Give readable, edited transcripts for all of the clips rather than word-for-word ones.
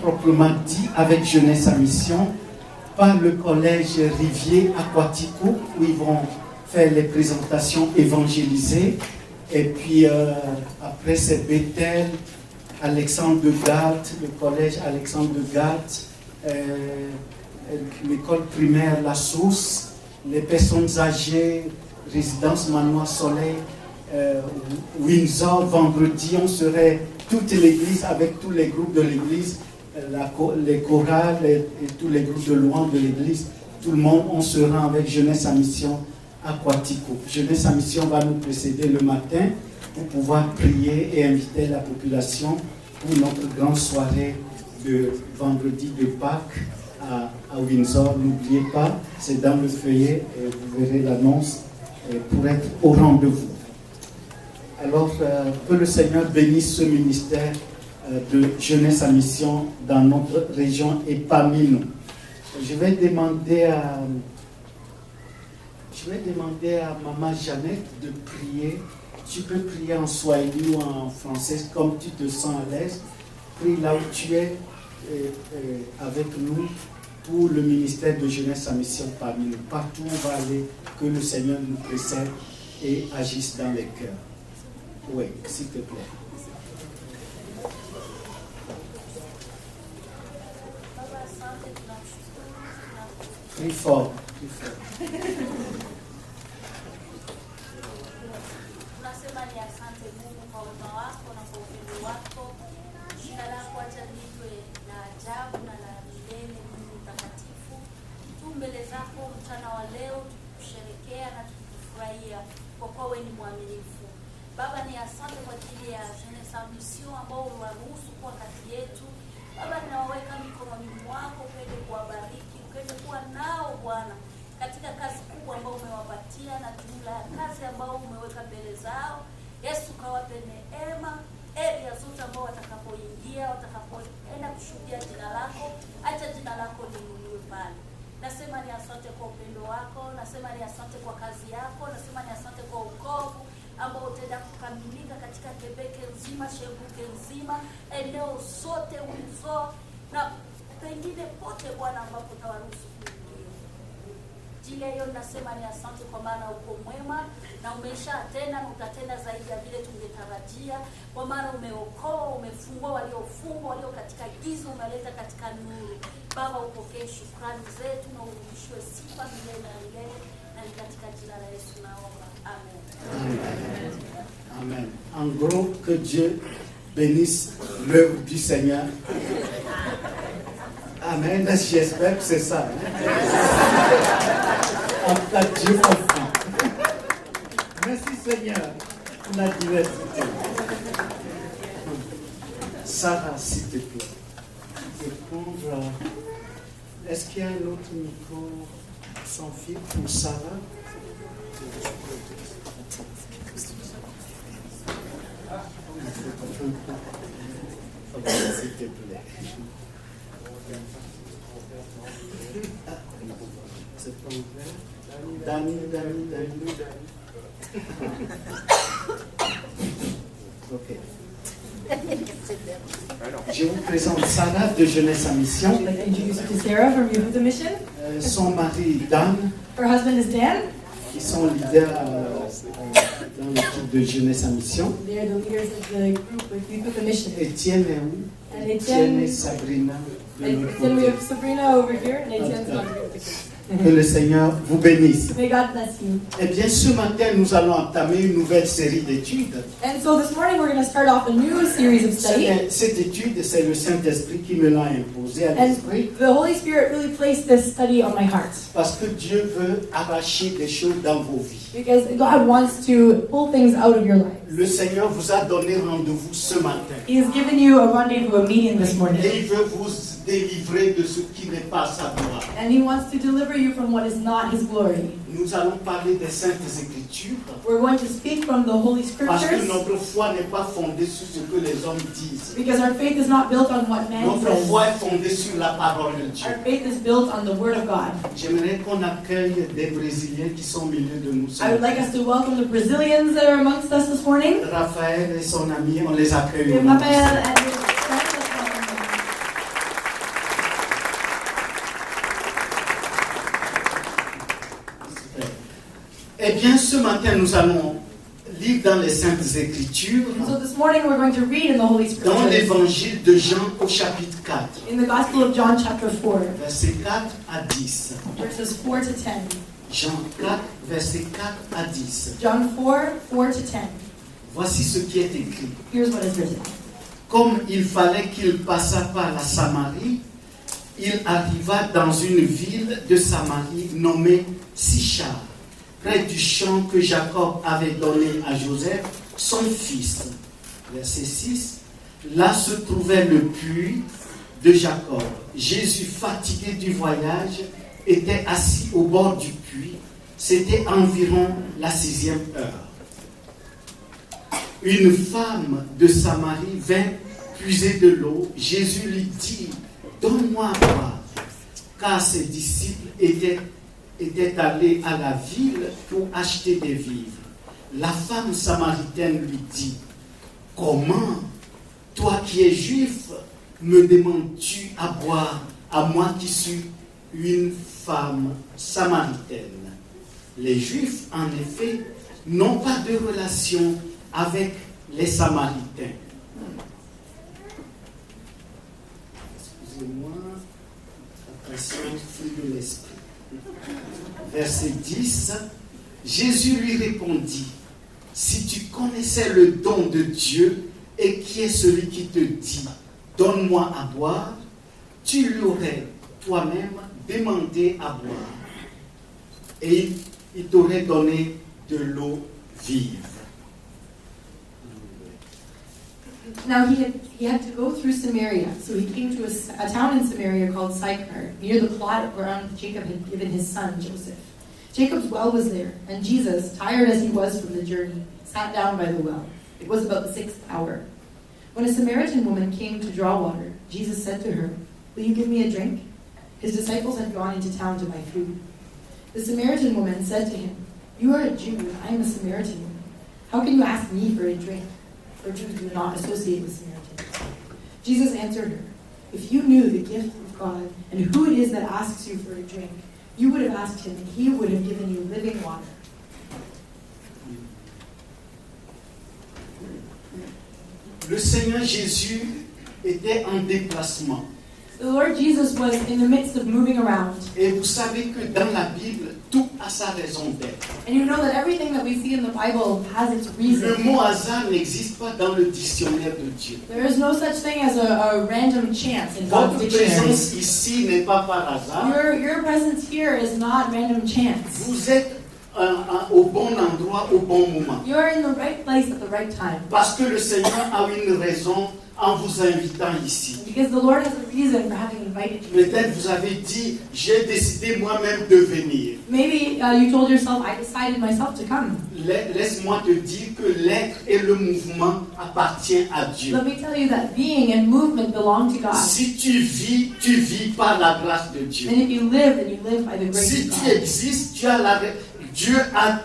Proprement dit avec Jeunesse à Mission par le collège Rivier Aquatico où ils vont faire les présentations évangélisées et puis après c'est Bethel, Alexandre de Galt, le collège Alexandre de Galt, l'école primaire La Source, les personnes âgées, résidence Manoir Soleil, Windsor. Vendredi on serait toute l'église avec tous les groupes de l'église, les chorales et tous les groupes de louanges de l'église, tout le monde, on sera avec Jeunesse à Mission Aquatico. Jeunesse à Mission va nous précéder le matin pour pouvoir prier et inviter la population pour notre grande soirée de vendredi de Pâques à Windsor. N'oubliez pas, c'est dans le feuillet et vous verrez l'annonce pour être au rendez-vous. Alors, que le Seigneur bénisse ce ministère de Jeunesse à Mission dans notre région et parmi nous. Je vais demander à Maman Jeannette de prier. Tu peux prier en swahili ou en français comme tu te sens à l'aise. Prie là où tu es avec nous pour le ministère de Jeunesse à Mission parmi nous. Partout où on va aller, que le Seigneur nous précède et agisse dans les cœurs. Oui, s'il te plaît. Plus fort, plus fort. Tunasema ni asante Mungu kwa wema wako na kwa upendo wako. Jina lako acha liitwe la ajabu na la milele, Mungu mtakatifu. Tu mbele zako mchana wa leo tukusherekea na tukufurahia kwa kuwa wewe ni mwaminifu. Baba, ni asante kwa ajili ya Jeunesse à Mission ambao uliwaruhusu kuwa kati yetu. Baba, ninawaweka mikononi mwako, upende kuwabariki, upende kuwa nao Bwana katika kazi kubwa ambayo umewapatia na jumla ya kazi ambayo umeweka mbele zao. Yesu, kawape neema area zote ambao watakapoingia, watakapoenda kushuhudia jina lako, acha jina lako liinuliwe pale. Nasema ni asante kwa upendo wako, nasema ni asante kwa kazi yako, nasema ni asante kwa wokovu ambao utaenda kukamilika katika Quebec nzima, Sherbrooke nzima, eneo zote ulizo na pengine pote Bwana ambapo utawaruhusu kuingia. Jile hiyo nasema ni asante kwa maana uko mwema na umesha tena na utatenda zaidi ya vile tungetarajia, kwa maana umeokoa, umefungua waliofungwa, walio katika giza umeleta katika nuru. Baba, upokee shukrani zetu na urudishwe sifa milele na milele, na ni katika jina la Yesu naomba. Amen. Amen. Amen. En gros, que Dieu bénisse l'œuvre du Seigneur. Amen. J'espère que c'est ça. En tout cas, Dieu comprend. Merci Seigneur pour la diversité. Sarah, s'il te plaît. Est-ce qu'il y a un autre micro sans fil pour Sarah? S'il te plaît. C'est pas ouvert. Dani. Ok. Je vous présente Sarah de Jeunesse à Mission. I'd like to introduce you to Sarah from Youth of the Mission. Son mari Dan, Her husband is Dan. qui sont leaders dans l'équipe de Jeunesse à Mission. They are the leaders of the group with Youth of the Mission. Étienne est où? And Étienne et Etienne, Sabrina de and l'autre then we côté. have Sabrina over here, and Etienne's not here. Que le Seigneur vous bénisse. May God bless you. Eh bien, ce matin, nous allons entamer une nouvelle série d'études. And so this morning we're going to start off a new series of study. Cette étude, c'est le Saint-Esprit qui me l'a imposée à And l'esprit. the Holy Spirit really placed this study on my heart. Parce que Dieu veut arracher des choses dans vos vies. Because God wants to pull things out of your life. Le Seigneur vous a donné rendez-vous ce matin. He has given you a rendezvous, a meeting this morning. Et il veut vous délivrer de ce qui n'est pas sa gloire. And He wants to deliver you from what is not His glory. Nous allons parler des Saintes Écritures. We're going to speak from the Holy Parce que Scriptures. notre foi n'est pas fondée sur ce que les hommes disent. Because our faith is not built on what man Notre says. foi est fondée sur la parole de Dieu. Our faith is built on the Word of God. J'aimerais qu'on accueille des Brésiliens qui sont au milieu de nous. I would like us to welcome the Brazilians that are amongst us this morning. Raphaël et son ami, on les accueille. We have Rafael and his friends that come. Eh bien, ce matin, nous allons lire dans les Saintes Écritures, And so this morning we're going to read in the Holy dans Scriptures, l'évangile de Jean au chapitre 4, in the Gospel of John chapter 4, versets 4 à 10. verses 4 to 10. Jean 4, versets 4 à 10. John 4, 4 to 10. Voici ce qui est écrit. Here's what is written. Comme il fallait qu'il passât par la Samarie, il arriva dans une ville de Samarie nommée Sichar, près du champ que Jacob avait donné à Joseph, son fils. Verset 6. Là se trouvait le puits de Jacob. Jésus, fatigué du voyage, était assis au bord du puits. C'était environ la 6e heure. Une femme de Samarie vint puiser de l'eau. Jésus lui dit, donne-moi à boire, car ses disciples étaient allés à la ville pour acheter des vivres. La femme samaritaine lui dit, comment, toi qui es juif, me demandes-tu à boire, à moi qui suis une femme samaritaine? Les Juifs, en effet, n'ont pas de relation avec les Samaritains. Excusez-moi, la passion fluide de l'esprit. Verset 10, Jésus lui répondit, si tu connaissais le don de Dieu et qui est celui qui te dit, donne-moi à boire, tu lui aurais toi-même demandé à boire. Et il t'aurait donné de l'eau vive. Now he had to go through Samaria, so he came to a town in Samaria called Sychar, near the plot whereon Jacob had given his son Joseph. Jacob's well was there, and Jesus, tired as he was from the journey, sat down by the well. It was about the 6th hour. When a Samaritan woman came to draw water, Jesus said to her, will you give me a drink? His disciples had gone into town to buy food. The Samaritan woman said to him, you are a Jew, and I am a Samaritan woman. How can you ask me for a drink? For Jews do not associate with Samaritans. Jesus answered her, if you knew the gift of God and who it is that asks you for a drink, you would have asked him and he would have given you living water. Le Seigneur Jésus était en déplacement. The Lord Jesus was in the midst of moving around. Et vous savez que dans la Bible, tout a sa raison d'être. And you know that everything that we see in the Bible has its Le reason. mot hasard n'existe pas dans le dictionnaire de Dieu. There is no such thing as a random chance in God's Votre dictionary. présence ici n'est pas par hasard. Your presence here is not random chance. Vous êtes au bon endroit, au bon moment. You're in the right place at the right time. Parce que le Seigneur a une raison en vous invitant ici. Because the Lord has a reason for having invited you. Peut-être vous avez dit, j'ai décidé moi-même de venir. Maybe you told yourself, I decided myself to come. Laisse-moi te dire que l'être et le mouvement appartiennent à Dieu. Let me tell you that being and movement belong to God. Si tu vis par la grâce de Dieu. And if you live, then you live by the grace Si of tu God. existes, Dieu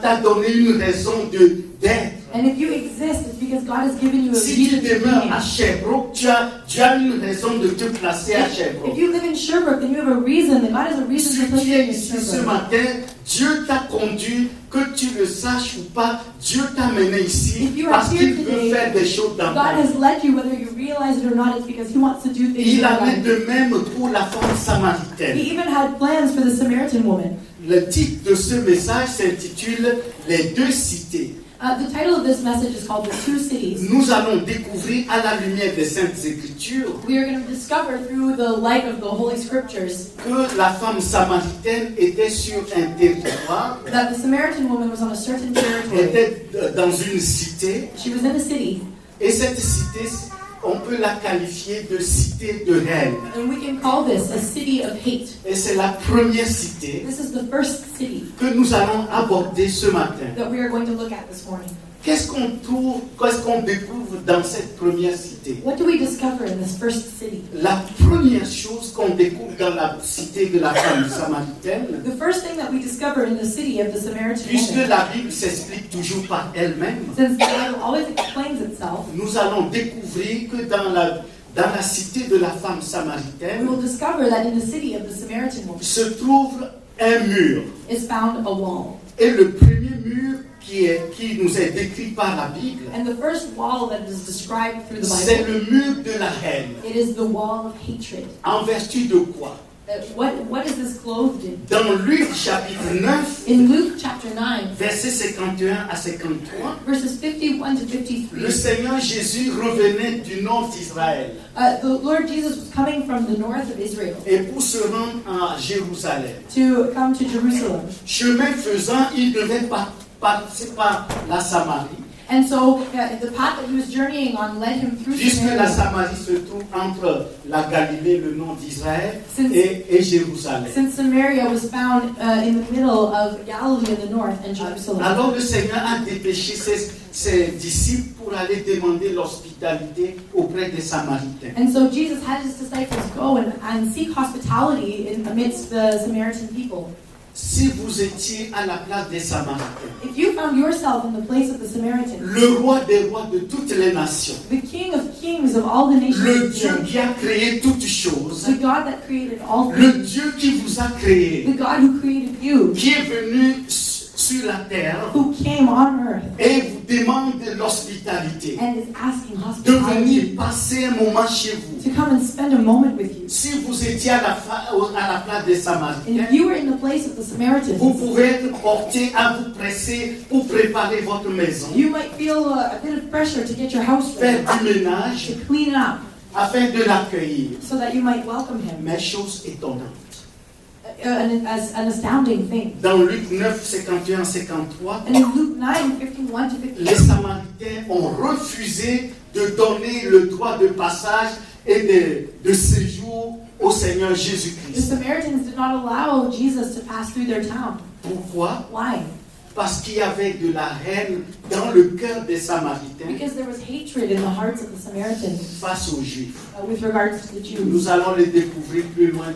t'a donné une raison d'être. And if you exist, it's because God has given you a Si tu reason to demeures à be. Sherbrooke, tu as une raison de te placer à If Sherbrooke. you live in Sherbrooke, then you have a reason, that God has a reason Si to place tu you es in ici ce Sherbrooke. matin, Dieu t'a conduit, que tu le saches ou pas, Dieu t'a mené ici If you are parce here qu'il veut today, faire des choses dans ta God vie. has led you, whether you realize it or not, it's because He wants to do things in Il your en est life. de même pour la femme samaritaine. He even had plans for the Samaritan woman. Le titre de ce message s'intitule « Les deux cités ». The title of this message is called The Two Cities. Nous allons découvrir à la lumière des Saintes Écritures We are going to discover through the light of the Holy Scriptures que la femme samaritaine était sur un territoire, that the Samaritan woman was on a certain territory. était dans une cité, She was in a city, et cette cité, on peut la qualifier de cité de haine. and we can call this a city of hate. Et c'est la première cité This is the first city que nous allons aborder ce matin. that we are going to look at this morning. Qu'est-ce qu'on découvre dans cette première cité? What do we discover in this first city? La première chose qu'on découvre dans la cité de la femme samaritaine, The first thing that we discover in the city of the Samaritan puisque woman, la Bible s'explique toujours par elle-même, since the Bible always explains itself, nous allons découvrir que dans la cité de la femme we samaritaine will discover that in the city of the Samaritan woman se trouve un mur. is found a wall. Et le premier mur qui nous est décrit par la Bible, And the first wall that is described through the c'est Bible, le mur de la haine. it is the wall of hatred. En vertu de quoi? What is this clothed in? Dans Luc chapitre 9, In Luke chapter 9, versets 51 à 53, verses 51 to le 53, Seigneur Jésus revenait du nord d'Israël. the Lord Jesus was coming from the north of Israel Et pour se rendre à Jérusalem, to come to Jerusalem. chemin faisant, il devait passer par la Samarie, And so the path that he was journeying on led him through puisque la Samaria. Samarie se trouve entre la Galilée, le nord d'Israël, Since- et Jérusalem. Since Samaria was found in the middle of Galilee in the north and Jerusalem. Alors le Seigneur a dépêché ses disciples pour aller demander l'hospitalité auprès des Samaritains. And so Jesus had his disciples go and seek hospitality amidst the Samaritan people. Si vous étiez à la place des Samaritains, If you found yourself in the place of the Samaritans, le roi des rois de toutes les nations, the King of kings of all the nations le of the Dieu earth, qui a créé toutes choses, the God that created all le things, Dieu qui vous a créé, the God who created you, qui est venu sur la terre who came on earth et vous demande l'hospitalité, and is asking de venir hospitality passer un moment chez vous. to come and spend a moment with you. Si vous étiez à la place des And Samaritains, if you were in the place of the vous Samaritans, pouvez être porté à vous presser pour préparer votre maison, you might feel a bit of pressure to get your house faire ready, du ménage, to clean up, afin de l'accueillir. so that you might welcome him. Mais chose étonnante, As an astounding thing. dans Luc 9, 51, 53, And in Luke 9, 51 to les 53, Samaritains ont refusé de donner le droit de passage et de séjour au Seigneur the Jésus-Christ. Samaritans did not allow Jesus to pass through their town. Pourquoi? Why? Parce qu'il y avait de la haine dans le cœur des Samaritains Because there was hatred in the hearts of the Samaritans face aux Juifs. with regards to the Jews. Nous allons les découvrir plus loin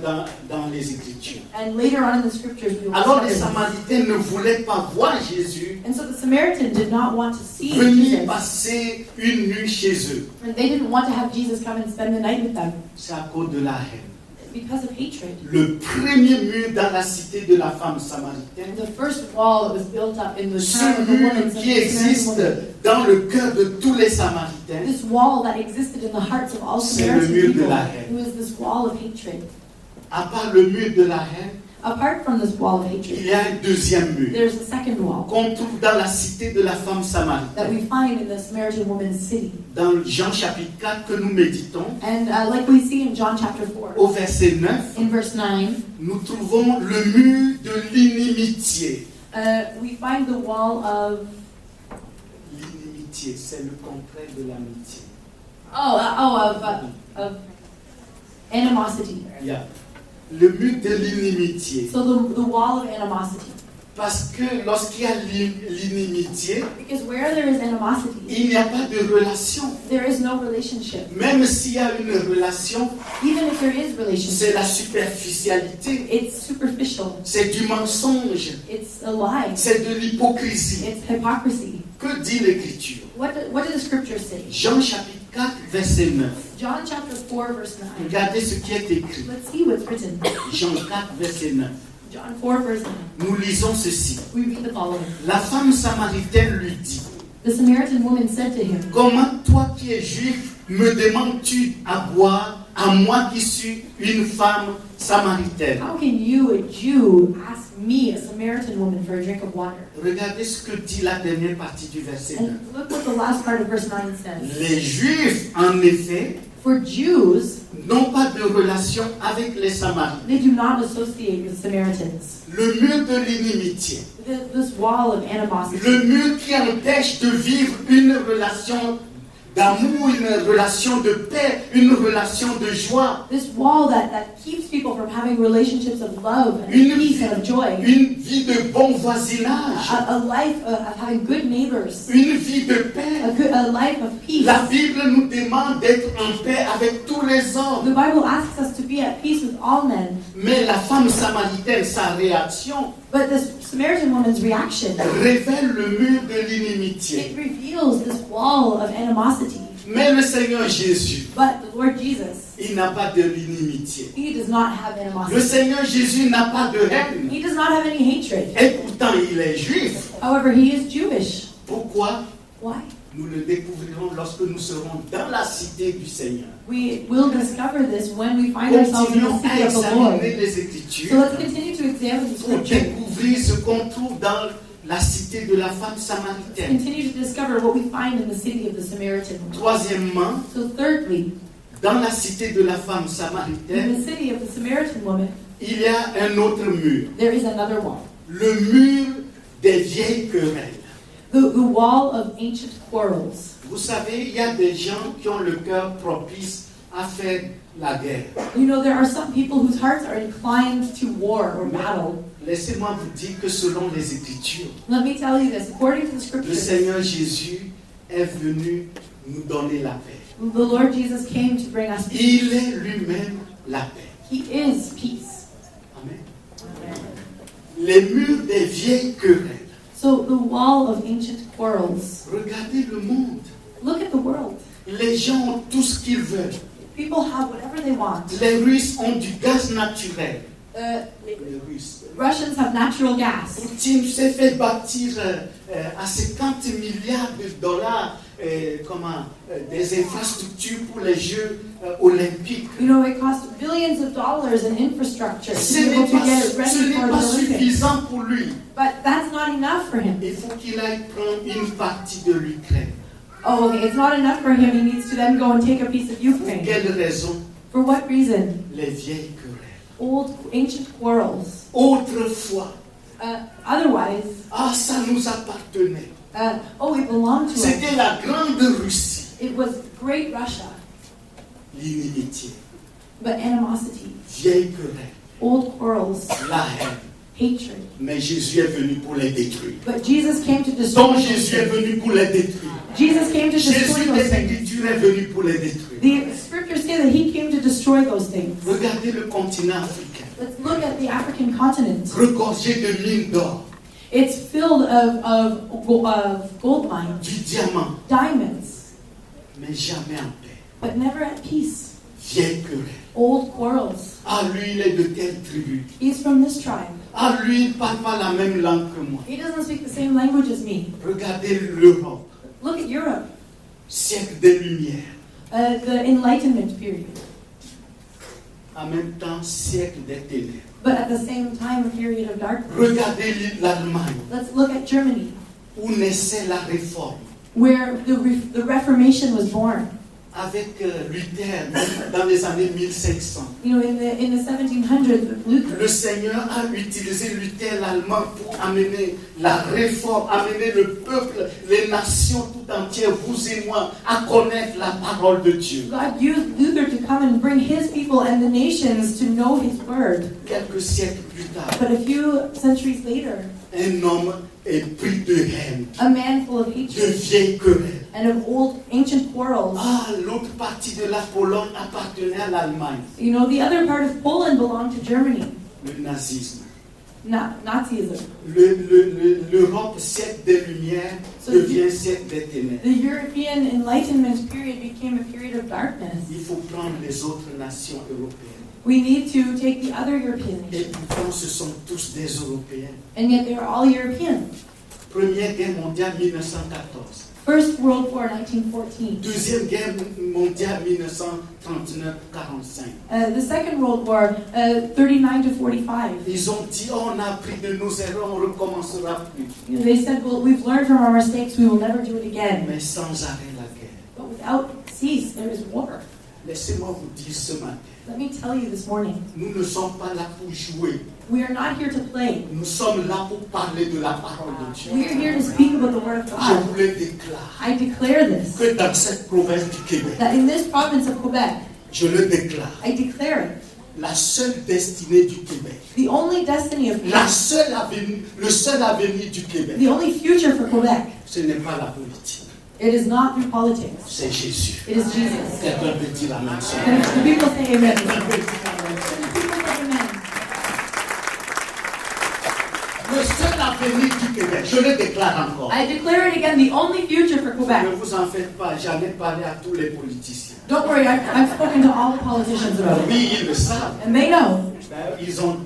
dans les Écritures. And later on in the scriptures, we will Alors les discover this. Samaritains ne voulaient pas voir Jésus And so the Samaritan did not want to see venir Jesus. passer une nuit chez eux. And they didn't want to have Jesus come and spend the night with them C'est à cause de la haine. because of hatred. Le premier mur dans la cité de la femme samaritaine, The first wall that was built up in the ce town of the mur woman, qui existe dans le cœur de tous les Samaritains, this wall that existed in the hearts of all C'est le Samaritan mur de people, la haine. it was this wall of hatred. à part le mur de la haine, Apart from this wall of il hatred, y a un deuxième mur there's a second wall qu'on trouve dans la cité de la femme that samaritaine. we find in the Samaritan woman's city. Dans Jean chapitre 4 que nous méditons, And like we see in John chapter 4, au verset 9, in verse 9, nous trouvons le mur de l'inimitié. we find the wall of, L'inimitié, c'est le contraire de l'amitié. of animosity. Yeah. Le mur de l'inimitié. So the wall of animosity. Parce que lorsqu'il y a l'inimitié, Because where there is animosity, il n'y a pas de relation. there is no relationship. Même s'il y a une relation, Even if there is c'est relationship, la superficialité, it's superficial. c'est du mensonge, It's a lie. c'est de l'hypocrisie. It's hypocrisy. Que dit l'Écriture? What do the scriptures say? Jean chapitre 4, verset 9. John chapter 4, verse 9. Regardez ce qui est écrit. Let's see what's written. Jean 4, verset 9. John 4, verse 9. Nous lisons ceci. We read the following. La femme samaritaine lui dit, The Samaritan woman said to him, comment toi qui es juif me demandes-tu à boire, à moi qui suis une femme samaritaine? how can you, a Jew, ask me, a Samaritan woman, for a drink of water? Regardez ce que dit la dernière partie du verset 9. And look what the last part of verse 9 says. Les juifs, en effet, For Jews, n'ont pas de relation avec les samaritains. they do not associate with Samaritans. Le mur de l'inimitié, This wall of animosity. le mur qui empêche de vivre une relation d'amour, une relation de paix, une relation de joie, This wall that keeps people from having relationships of love and Une- peace and of joy. une vie de bon voisinage, A life of having good neighbors. une vie de paix. A life of peace. La Bible nous demande d'être en paix avec tous les The hommes. Bible asks us to be at peace with all men. Mais la femme samaritaine, sa réaction, But this Samaritan woman's reaction, révèle le mur de l'inimitié. it reveals this wall of animosity. Mais le Seigneur Jésus, But the Lord Jesus, Il n'a pas de l'inimitié. He does not have Le animosity. Seigneur Jésus n'a pas de haine. He does not have any hatred. Et pourtant, il est juif. However, he is Jewish. Pourquoi? Why? Nous le découvrirons lorsque nous serons dans la cité du Seigneur. We will discover this when we find ourselves in the Continuons à city of the Lord. examiner les So Écritures let's continue to examine the pour scripture. découvrir ce qu'on trouve dans la cité de la femme samaritaine. Continue to discover what we find in the city of the Samaritan woman. Troisièmement, So thirdly, dans la cité de la femme in samaritaine, the city of the Samaritan woman, il y a un autre mur. there is another wall. Le mur des vieilles querelles. The wall of ancient quarrels. Vous savez, il y a des gens qui ont le cœur propice à faire la guerre. You know, there are some people whose hearts are inclined to war or battle. Laissez-moi vous dire que selon les Écritures, Let me tell you this. According to the le scriptures, Seigneur Jésus est venu nous donner la paix. the Lord Jesus came to bring us peace. Il est lui-même la paix. He is peace. Amen. Les murs des vieilles querelles. So the wall of ancient quarrels. Regardez le monde. Look at the world. Les gens ont tout ce qu'ils veulent. People have whatever they want. Les Russes ont du gaz naturel. Les Les Russes. Russians have natural gas. Poutine s'est fait bâtir à 50 milliards de dollars des infrastructures pour les Jeux olympiques. You know, it cost billions of dollars in infrastructure to Ce be able n'est to pas, get it ce ready n'est for pas the Olympics. suffisant pour lui. But that's not enough for him. Il faut qu'il aille prendre une partie de l'Ukraine. Oh, okay, it's not enough for him. He needs to then go and take a piece of Pour Ukraine. quelle raison? For what reason? Les vieilles querelles. Old, ancient quarrels. Autrefois, Otherwise, ça nous appartenait. it belonged to us. C'était la grande Russie. It was great Russia, L'inimitié, but animosity, vieilles querelles, old quarrels, la haine. hatred. Mais Jésus est venu pour les détruire. But Jesus came to destroy Donc those Jésus est things. venu pour les détruire. Jesus came to destroy Jésus those des things. Écritures est venu pour les détruire. The scriptures say that he came to destroy those things. Regardez le continent africain, Let's look at the African continent. regorgé de mines d'or, It's filled of gold mines, du diamant, diamonds, mais jamais en paix. but never at peace. Vieille querelle. Old quarrels. Lui, il est de telle tribu. He's from this tribe. Lui, il ne parle pas la même langue que moi. He doesn't speak the same language as me. Regardez l'Europe, Look at Europe, siècle des Lumières. the Enlightenment period, En même temps, siècle des ténèbres. but at the same time, a period of darkness. Regardez l'Allemagne, Let's look at Germany, où naissait la réforme. where the Reformation was born. Avec Luther, dans les années 1500. You know, in the 1700s, with Luther, Le Seigneur a utilisé Luther l'allemand pour amener la réforme, amener le peuple, les nations tout entières, vous et moi, à connaître la parole de Dieu. God used Luther to come and bring his people and the nations to know his word. Quelques siècles plus tard, But a few centuries later, un homme est pris de haine, a man full of de hatred vieilles querelles. and of old ancient quarrels. L'autre partie de la Pologne appartenait à l'Allemagne, You know, the other part of Poland belonged to Germany, le nazisme. Nazism. L'Europe, siècle des Lumières, devient siècle des ténèbres. The European Enlightenment period became a period of darkness. Il faut prendre les autres nations européennes. We need to take the other European Et nations, pourtant, ce sont tous des Européens. and yet they're all European. Première guerre mondiale 1914. First World War, 1914. Deuxième guerre mondiale 1939-45. The Second World War, 39 to 45. Ils ont dit, on a appris de nos erreurs, on ne recommencera plus. You know, they said, well, we've learned from our mistakes, we will never do it again. Mais sans arrêt la guerre. But without cease, there is war. Laissez-moi vous dire ce matin, Let me tell you this morning, nous ne sommes pas là pour jouer. we are not here to play. Nous sommes là pour parler de la parole de Dieu. We are here to speak about the Word of Je God. vous le déclare, I declare this, que dans cette province du Québec, that in this province of Quebec, je le déclare, I declare it, la seule destinée du Québec, the only destiny of le Quebec, seul avenir du Québec, the only future for Quebec, ce n'est pas la politique, it is not through politics. c'est Jésus. It is Jesus. Quelqu'un peut dire amen. And if the people say amen. Quelqu'un The peut dire amen. people say amen. Le seul avenir du Québec, je le déclare encore. I declare it again, the only future for Ne Quebec. vous en faites pas, j'en ai parlé à tous les politiciens. Don't worry, I've spoken to all the politicians about it. Oui, ils le savent. And they know.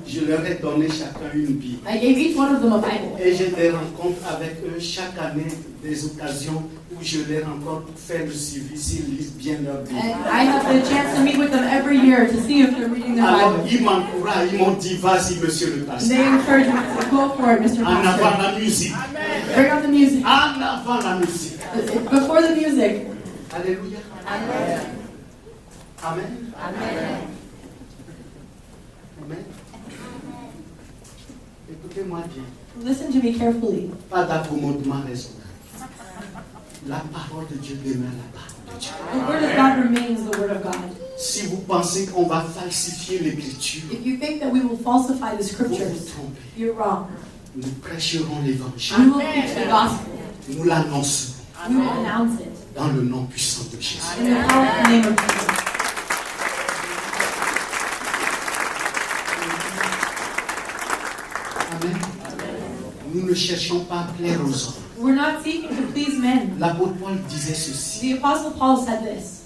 Je leur ai donné chacun une Bible. I gave each one of them a Bible. Et j'ai des rencontres avec eux chaque année, des occasions où je les rencontre pour faire le suivi s'ils lisent bien leur Bible. And I have the chance to meet with them every year to see if they're reading their Alors, Bible. ils m'encouragent, ils m'ont dit, vas-y, monsieur le And pasteur. they encourage me to go for it, Mr. En avant Pastor. la musique. Bring out the music. En avant la musique. Before the music. Alléluia. Amen. Amen. Amen. Amen. Écoutez-moi bien. Listen to me carefully. Pas d'accommodement raisonnable. La parole de Dieu demeure la parole de Dieu. The word of God remains the word of God. Si vous pensez qu'on va falsifier l'écriture, If you think that we will falsify the vous vous scriptures, trompez. you're wrong. Nous prêcherons l'évangile. We will preach the gospel. Nous l'annoncerons We will announce it dans le nom puissant de Jésus. in the powerful name of Jesus. Amen. Nous ne cherchons pas à plaire aux hommes. We're not seeking to please men. L'apôtre Paul disait ceci. The Apostle Paul said this.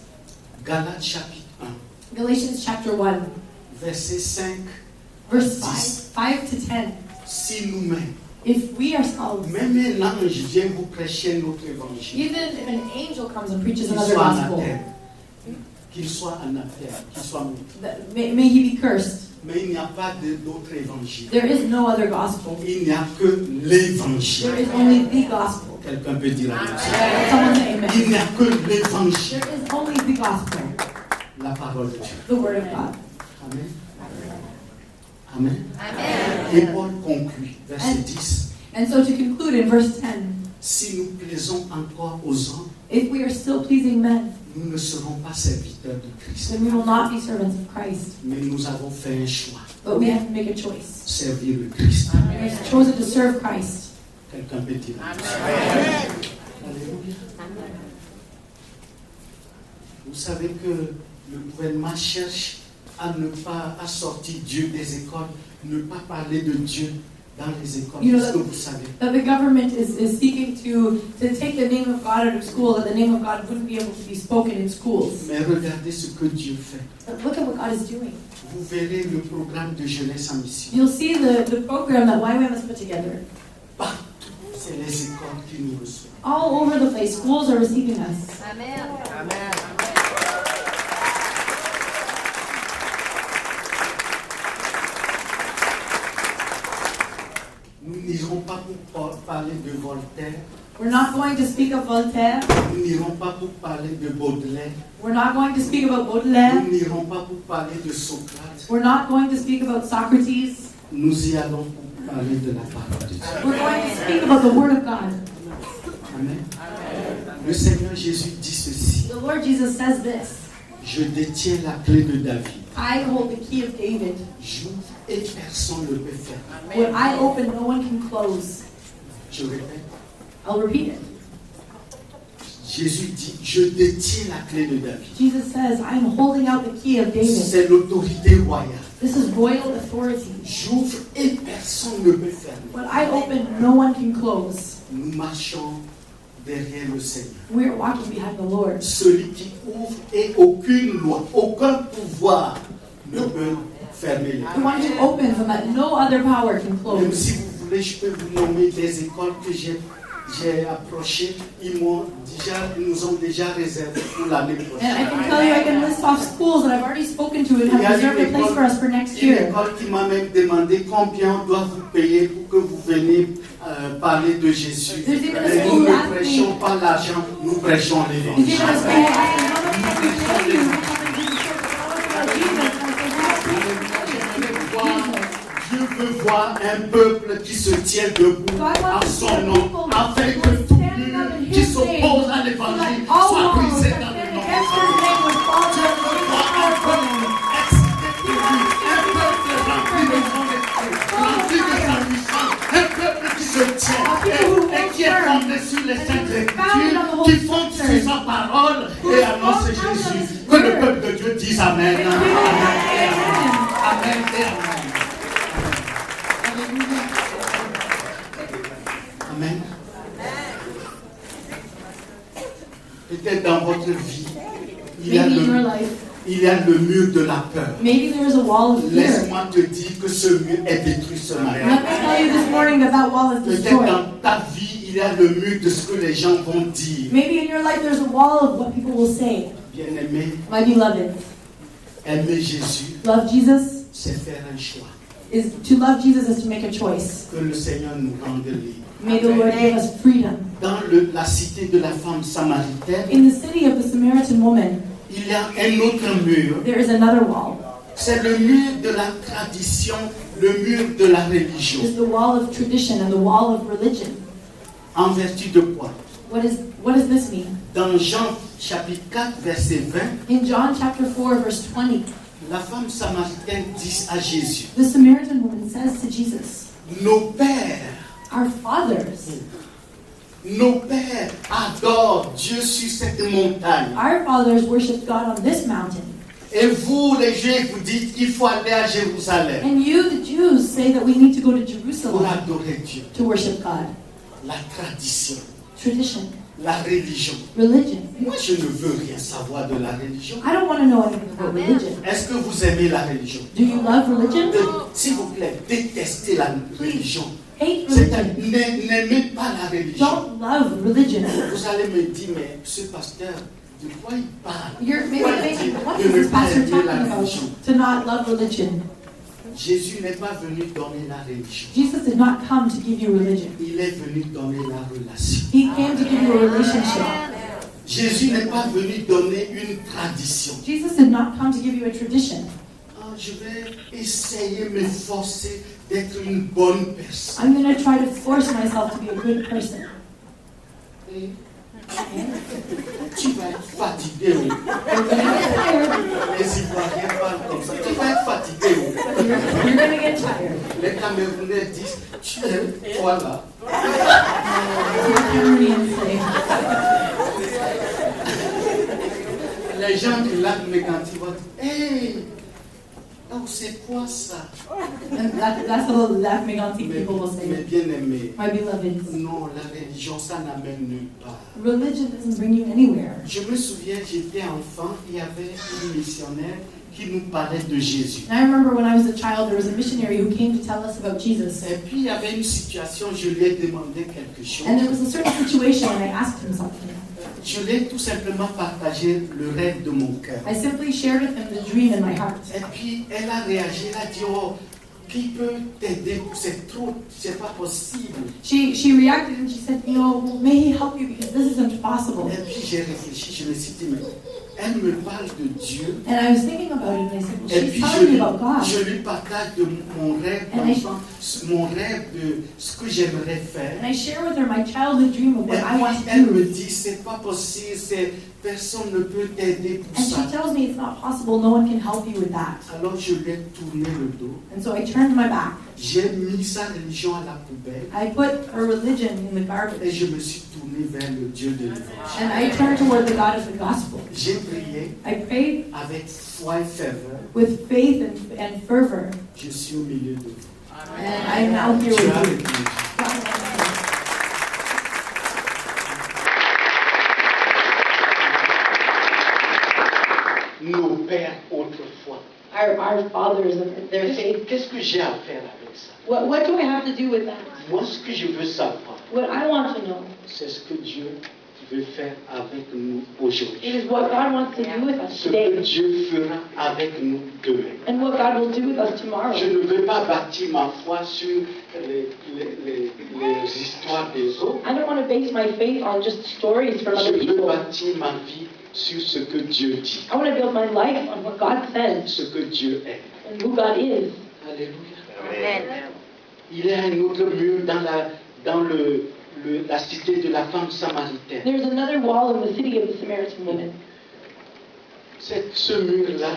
Galates chapitre 1, Galatians chapter 1, verset 5. verse 5 to 10. Si nous-mêmes, If we ourselves, même un ange vient vous prêcher notre évangile, even if an angel comes and preaches qu'il another soit gospel, anathème, qu'il soit anathème, qu'il soit maudit. may he be cursed. Mais il n'y a pas d'autre évangile. There is no other gospel. Il n'y a que l'évangile. There is only the gospel. Quelqu'un peut dire amen. Someone say amen. Il n'y a que l'évangile, There is only the gospel, la parole de Dieu. the word of God. Amen. Amen. Et Paul conclut, verset 10. And so to conclude in verse 10, Si nous plaisons encore aux hommes, if we are still pleasing men, nous ne serons pas serviteurs de Christ. then we will not be servants of Christ. Mais nous avons fait un choix, But we have to make a choice. servir le Christ. We have chosen to serve Christ. Quelqu'un peut dire amen. Alléluia. Vous savez que le gouvernement cherche à ne pas à sortir Dieu des écoles, ne pas parler de Dieu dans les écoles. You know Est-ce que vous savez? That the government is seeking to take the name of God out of school, that the name of God wouldn't be able to be spoken in schools. Mais regardez ce que Dieu fait. But look at what God is doing. Vous verrez le programme de jeunesse en mission. You'll see the program that YWAM has put together. Partout, c'est les écoles qui nous reçoivent. All over the place, schools are receiving us. Nous n'irons pas pour parler de Voltaire. We're not going to speak of Voltaire. Nous n'irons pas pour parler de Baudelaire. We're not going to speak about Baudelaire. Nous n'irons pas pour parler de Socrate. We're not going to speak about Socrates. Nous y allons pour parler de la parole de Dieu. We're going to speak about the Word of God. Amen. Le Seigneur Jésus dit ceci. The Lord Jesus says this. Je détiens la clé de David. I hold the key of David. J'ouvre et personne ne peut fermer. What I open, no one can close. Je répète. I'll repeat it. Jésus dit, je détiens la clé de David. Jesus says, I'm holding out the key of David. C'est l'autorité royale. This is royal authority. J'ouvre et personne ne peut fermer. What I open, no one can close. Nous marchons derrière le Seigneur. We are walking behind the Lord. Celui qui ouvre et aucune loi, aucun pouvoir ne peut fermer les The one who opens and that no other power can Même close. si vous voulez, je peux vous nommer des écoles que j'ai approchées. Ils nous ont déjà réservé pour l'année And I prochaine. can tell you, I can list off schools that I've already spoken to and Il y a have reserved a place for us for next une year. école qui m'a même demandé combien on doit vous payer pour que vous veniez parler de Jésus. There's even a Mais school nous who ne asked me- prêchons pas l'argent, nous prêchons There's l'évangile. even a school asking, how much can we pay you to come and do the church? Tell us about Jesus. And I said, Dieu veut voir un peuple qui se tient debout à son nom, afin que tout mur qui s'oppose à l'évangile soit brisé dans le nom de Jésus. Dieu veut voir un peuple excité pour lui, un peuple rempli de son esprit, rempli de sa puissance, un peuple qui se tient et qui est fondé sur les saintes écritures, qui fonde sur sa parole et annonce Jésus. Que le peuple de Dieu dise Amen. Amen. Amen et Amen. Amen. Peut-être dans votre vie, Il y a Maybe in your le, life, il y a le mur de la peur. maybe there is a wall of fear. Laisse-moi te dire que ce mur est détruit ce Let matin. me tell you this morning that that wall is Peut-être destroyed. dans ta vie, il y a le mur de ce que les gens vont dire. Maybe in your life there's a wall of what people will say. Bien-aimé, My beloved, aimer Jésus, love Jesus c'est faire un choix. to love Jesus is to make a choice. Que le Seigneur nous rende libres. May the Lord give us freedom. Dans la cité de la femme samaritaine, In the city of the Samaritan woman, il y a un autre mur. there is another wall. C'est le mur de la tradition, le mur de la religion. It's the wall of tradition and the wall of religion. En vertu de quoi? What does this mean? Dans Jean chapitre 4, verset 20, In John chapter 4, verse 20, la femme samaritaine dit à Jésus, the Samaritan woman says to Jesus, nos pères adorent Dieu sur cette montagne. our fathers worshipped God on this mountain. Et vous, les Juifs, vous dites qu'il faut aller à Jérusalem And you, the Jews, say that we need to go to pour Jerusalem adorer Dieu. to worship God. La tradition, Tradition, la religion. religion. Moi, je ne veux rien savoir de la religion. I don't want to know anything about religion. Est-ce que vous aimez la religion? Do you love religion? S'il vous plaît, détestez la religion. Hate C'est-à-dire, religion. n'aimez pas la religion. Don't love religion. Vous allez me dire, mais ce pasteur, de quoi il parle? You're maybe Pourquoi il thinking, dit what de is ne this pas pastor aimer talking la about? religion? To not love religion. Jésus n'est pas venu donner la religion. Jesus did not come to give you religion. Il est venu donner la relation. He came to give you a relationship. Jésus n'est pas venu donner une tradition. Jesus did not come to give you a tradition. Ah, je vais essayer, m'efforcer d'être une bonne personne. I'm going to try to force myself to be a good person. Et tu vas être fatigué. Oh. You're going to get tired. Les Ivoiriens parlent comme ça. Tu vas être fatigué. Oh. You're going to get tired. Les Camerounais disent, tu es, voilà. The Cameroonians say. Les gens du lac Mégantic vont dire, hey, oh, c'est quoi ça? And that's what the Lac Megantic people will Mais say. bien aimé, My beloveds, non, la religion, ça n'amène nulle part. religion doesn't bring you anywhere. Je me souviens, j'étais enfant, il y avait une missionnaire qui nous parlait de Jésus. And I remember when I was a child, there was a missionary who came to tell us about Jesus. Et puis il y avait une situation, je lui ai demandé quelque chose. And there was a certain situation and I asked him something. Je lui ai tout simplement partagé le rêve de mon cœur. I simply shared with him the dream in my heart. Et puis elle a réagi, elle a dit, oh, qui peut t'aider? C'est trop, c'est pas possible. She reacted and she said, you know, well, may he help you because this isn't possible. Et puis j'ai réfléchi, je me suis dit, mais elle me parle de Dieu. And I was thinking about it and I said, well, Et she's puis telling me about God. je lui partage de mon rêve d'enfant, mon rêve de ce que j'aimerais faire. And I share with her my childhood dream of Et what I want puis to elle do. me dit, c'est pas possible, personne ne peut t'aider pour And ça. she tells me it's not possible, no one can help you with that. Alors je lui ai tourné le dos, And so I turned my back. j'ai mis sa religion à la poubelle I put her religion in the et garbage. je me suis tourné vers le Dieu de l'évangile. And I turned toward the God of the gospel. J'ai prié I prayed avec foi et ferveur. with faith and fervor. Je suis au milieu de vous. And I'm now here Tu as with you. répondu. Nos pères autrefois. Our fathers, their faith. Qu'est-ce que j'ai à faire avec ça? What do I have to do with that? Moi, ce que je veux savoir, What I want to know c'est ce que Dieu veut faire avec nous aujourd'hui. is what God wants to do with us Ce que today Dieu fera avec nous demain. and what God will do with us tomorrow. Je ne veux pas bâtir ma foi sur les histoires des autres. I don't want to base my faith on just stories from Je other veux people. bâtir ma vie sur ce que Dieu dit, I want to build my life on what God says ce que Dieu est. and who God is. Alléluia. Il y a un autre mur dans la cité de la femme samaritaine. There's another wall in the city of the Samaritan woman. Ce mur-là,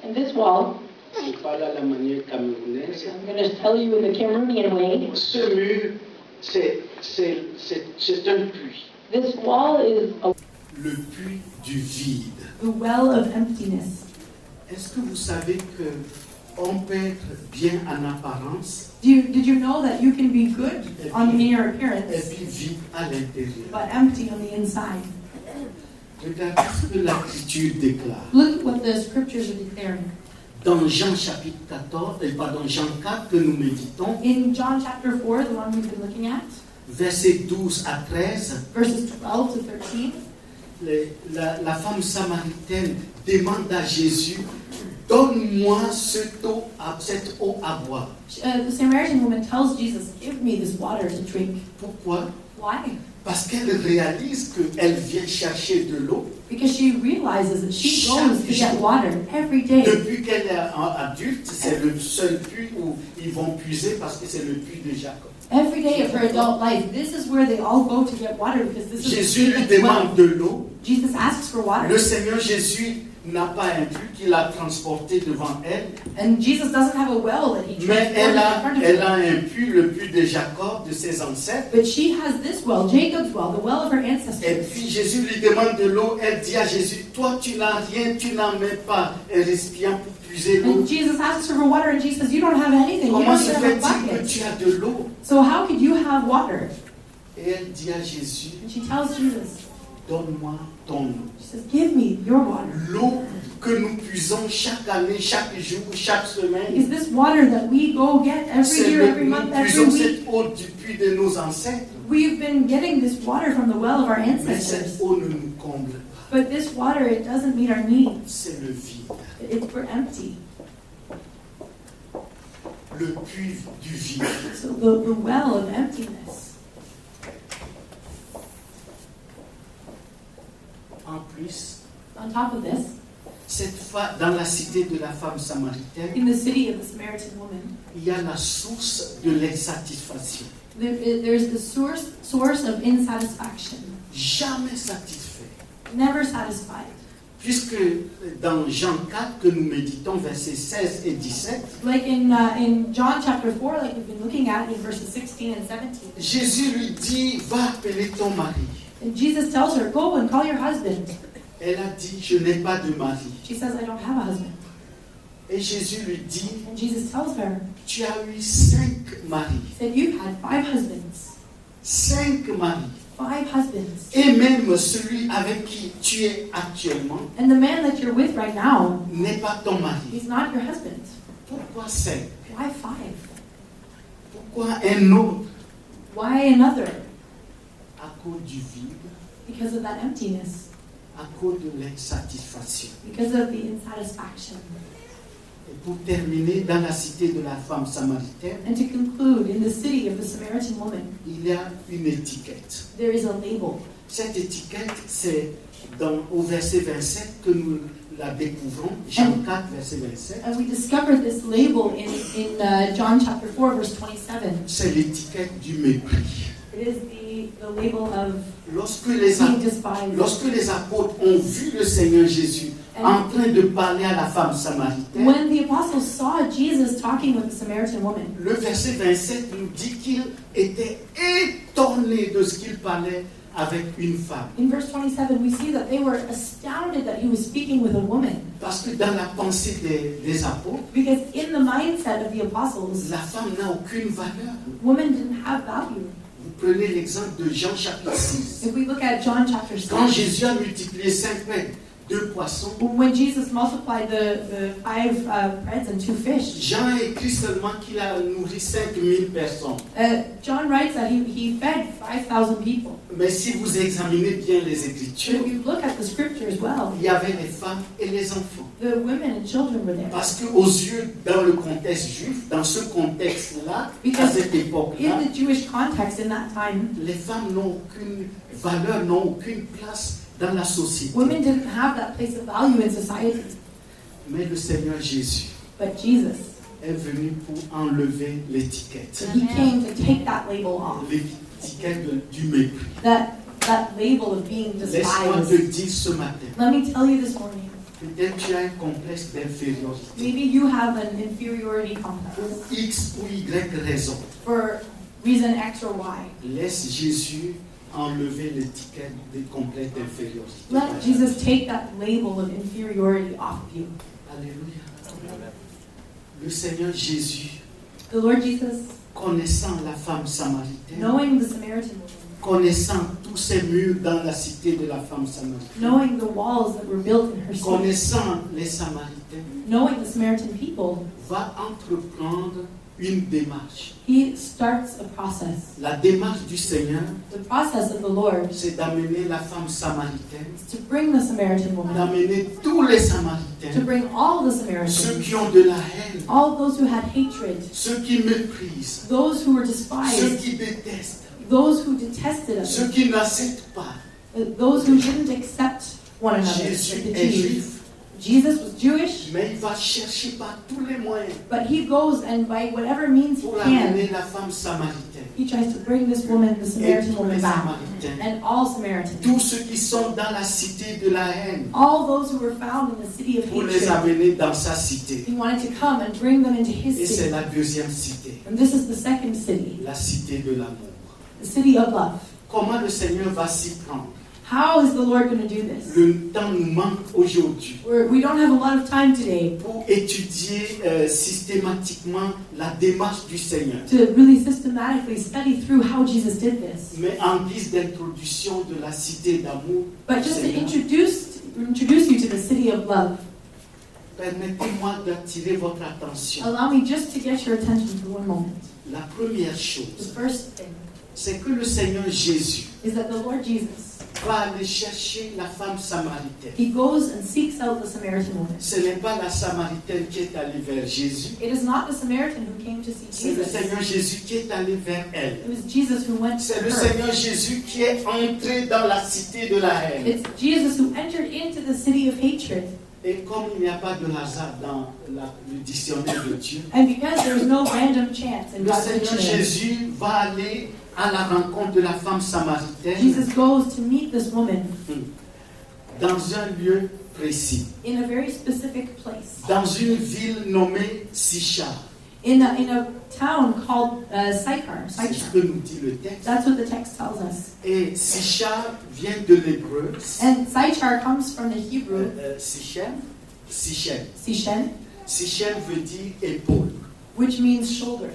And this wall, je parle à la manière camerounaise, I'm going to tell you in the Cameroonian way, ce mur, c'est un puits. this wall is Le puits du vide. the well of emptiness. Est-ce que vous savez qu'on peut être bien en apparence Did you know that you can be good in your et appearance, puis vide à l'intérieur? but empty on the inside? Regardez ce que l'Écriture déclare. Look at what the scriptures are declaring. Dans Jean chapitre 14, Jean 4 que nous méditons, In John chapter 4, the one we've been looking at, versets 12 à 13, verses 12 to 13, la femme samaritaine demande à Jésus, donne-moi cette eau à boire. the Samaritan woman tells Jesus, give me this water to drink. Pourquoi? Why? Parce qu'elle réalise qu'elle vient chercher de l'eau. Because she realizes that she goes to get water every day. Depuis qu'elle est adulte, c'est le seul puits où ils vont puiser parce que c'est le puits de Jacob. Every day of her adult life, this is where they all go to get water because this is Jésus lui the well. demande de l'eau. Jesus asks for water. Le Seigneur Jésus n'a pas un puits qu'il a transporté devant elle, And Jesus doesn't have a well that he mais transported in front of elle her. a un puits, le puits de Jacob, de ses ancêtres. But she has this well, Jacob's well, the well of her Et ancestors. puis Jésus lui demande de l'eau. Elle dit à Jésus, toi tu n'as rien, tu n'as même pas un récipient pour puiser l'eau. And Jesus asks her for water and she says, you don't have anything. You Comment don't se even have a fait-il que bucket. tu as de l'eau? So how could you have water? Et elle dit à Jésus, And she tells Jesus, donne-moi ton eau. she says, give me your water. L'eau que nous puisons chaque année, chaque jour, chaque Is semaine. this water that we go get every year, every Nous month, every puisons week? cette eau du puits de nos ancêtres. We've been getting this water from the well of our Mais ancestors. cette eau ne nous comble pas. But this water, it doesn't meet our needs. C'est le vide. We're empty. Le puits du vide. So the well of emptiness. En plus, On top of this, dans la cité de la femme samaritaine, in the city of the Samaritan woman, il y a la source de l'insatisfaction. there's the source of insatisfaction. Jamais satisfait. Never satisfied. Puisque dans Jean 4 que nous méditons, versets 16 et 17, Like in John chapter 4, like we've been looking at in verses 16 and 17. Jésus lui dit, va appeler ton mari. And Jesus tells her, go and call your husband. Elle a dit, je n'ai pas de mari. She says, I don't have a husband. Et Jésus lui dit, And Jesus tells her, tu as eu 5 maris. he said, you've had 5 husbands. 5 maris. 5 husbands. Et même celui avec qui tu es actuellement And the man that you're with right now, n'est pas ton mari. he's not your husband. Pourquoi 5? Why 5? Pourquoi un autre? Why another? À cause du vide, Because of that emptiness. à cause de l'insatisfaction. Because of the insatisfaction. Et pour terminer, dans la cité de la femme samaritaine, And to conclude, in the city of the Samaritan woman, il y a une étiquette. there is a label. Cette étiquette, c'est au verset 27 que nous la découvrons, Jean 4, verset 27. And we discovered this label in John chapter 4, verse 27. C'est l'étiquette du mépris. It is the label of Lorsque being despised. les apôtres ont vu le Seigneur Jésus en train de parler à la femme samaritaine, When the apostles saw Jesus talking with the Samaritan woman, le verset 27 nous dit qu'ils étaient étonnés de ce qu'il parlait avec une femme. in verse 27, we see that they were astounded that he was speaking with a woman. Parce que dans la pensée des apôtres, Because in the mindset of the apostles, la femme n'a aucune valeur. women didn't have value. Vous prenez l'exemple de Jean chapitre 6. If we look at John chapter 6, Quand Jésus a multiplié 5 pains, 2 poissons, when Jesus multiplied the 5 breads and 2 fish, Jean écrit seulement qu'il a nourri 5000 personnes. John writes that he fed 5,000 people. Mais si vous examinez bien les But Écritures, if you look at the scripture as well, il y avait les femmes et les enfants. the women and children were there. Parce qu'aux yeux, dans le contexte juif, dans ce contexte-là, à Because cette époque-là, in the Jewish context in that time, les femmes n'ont aucune valeur, n'ont aucune place dans la société. women didn't have that place of value in society. Mais le Seigneur Jésus But Jesus, est venu pour enlever l'étiquette. he came to take that label off. L'étiquette du mépris. That label of being Laisse-moi te despised. dire ce matin, Let me tell you this morning, peut-être tu as un complexe d'infériorité. maybe you have an inferiority complex Pour X ou Y raison. for reason X or Y. Laisse Jésus enlever l'étiquette des complexe d'infériorité. Let Jesus take that label of inferiority off of you. Alléluia. Le Seigneur Jésus, The Lord Jesus, connaissant la femme samaritaine, knowing the Samaritan woman, connaissant tout tous ces murs dans la cité de la femme samaritaine, knowing the walls that were built in her city, connaissant les Samaritains, knowing the Samaritan people, va entreprendre une démarche. he starts a process. La démarche du Seigneur, The process of the Lord c'est d'amener la femme samaritaine, is to bring the Samaritan woman, d'amener tous les to Samaritains, bring all the ceux Samaritans, qui ont de la haine, all those who had hatred, ceux qui méprisent, those who were ceux despised, qui détestent, those who detested ceux others, qui n'acceptent pas. those who didn't accept one another, Jésus like the est Jews. juif, Jesus was Jewish, mais il va chercher par tous les moyens but he goes and by whatever means he pour can, amener la femme samaritaine he tries to bring this woman, the et Samaritan tous woman les back, Samaritains, and all Samaritans, tous ceux qui sont dans la cité de la haine, all those who were found in the city of pour les hatred. amener dans sa cité. He wanted to come and bring them into his Et c'est city. la deuxième cité, And this is the second city, la cité de l'amour. the city of love. Comment le Seigneur va s'y prendre? How is the Lord going to do this? Le temps nous manque aujourd'hui We don't have a lot of time today pour étudier systématiquement la démarche du Seigneur. to really systematically study through how Jesus did this. Mais en guise d'introduction de la cité d'amour, But du just to Seigneur, introduce you to the city of love, permettez-moi d'attirer votre attention. allow me just to get your attention for one moment. La première The chose, first thing c'est que le Seigneur Jésus is that the Lord Jesus, va aller chercher la femme samaritaine. he goes and seeks out the Samaritan woman. Ce n'est pas la samaritaine qui est allée vers Jésus, It is not the Samaritan who came to see c'est le Jesus. Seigneur Jésus qui est allé vers elle. It was Jesus who went to C'est le her. Seigneur Jésus qui est entré dans la cité de la haine. It's Jesus who entered into the city of hatred. Et comme il n'y a pas de hasard dans le dictionnaire de Dieu, And because there is no random chance in le God's Seigneur dictionary, Jésus va aller à la rencontre de la femme samaritaine Jesus goes to meet this woman dans un lieu précis, in a very specific place, dans une ville nommée Sichar. in a town called Sychar. C'est ce que nous dit le texte. That's what the text tells us. Et Sichar vient de l'hébreu. And Sychar comes from the Hebrew Sichem. Sichem. Sishen, Sichem veut dire épaule. which means shoulders.